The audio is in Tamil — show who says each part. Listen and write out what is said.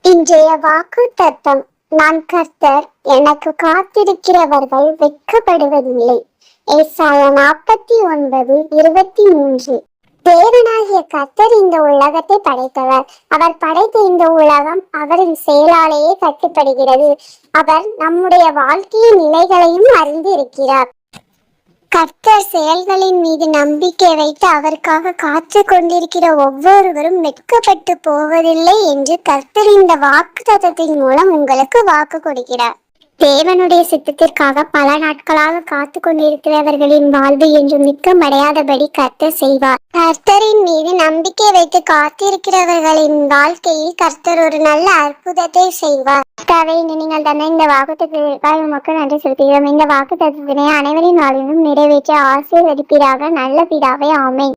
Speaker 1: இன்றைய வாக்கு தத்தம். நான் கர்த்தர், எனக்கு காத்திருக்கிறவர்கள் வெட்கப்படுவதில்லை. ஏசாயா 49:23. தேவனாகிய கர்த்தர் இந்த உலகத்தை படைத்தவர். அவர் படைத்த இந்த உலகம் அவரின் செயலாலேயே கட்டுப்படுகிறது. அவர் நம்முடைய வாழ்க்கையின் நிலைகளையும் அறிந்து இருக்கிறார். கர்த்தர் செயல்களின் மீது நம்பிக்கை வைத்து அவருக்காக காத்து கொண்டிருக்கிற ஒவ்வொருவரும் வெட்கப்பட்டு போவதில்லை என்று கர்த்தர் இந்த வாக்குத்தத்தத்தின் மூலம் உங்களுக்கு வாக்கு கொடுக்கிறார். தேவனுடைய சித்தத்திற்காக பல நாட்களாக காத்து கொண்டிருக்கிறவர்களின் வாழ்வு என்று மிக்கமடையாதபடி கர்த்தர் செய்வார். கர்த்தரின் மீது நம்பிக்கை வைத்து காத்திருக்கிறவர்களின் வாழ்க்கையில் கர்த்தர் ஒரு நல்ல அற்புதத்தை செய்வார். நீங்கள் தந்த இந்த வாக்குத்தத்தத்திற்காக உமக்கு நன்றி செலுத்துகிறோம். இந்த வாக்குத்தத்தத்தினை அனைவரின் வாழ்விலும் நிறைவேற்ற ஆசீர்வதிப்பீராக. நல்ல பிதாவே, ஆமென்.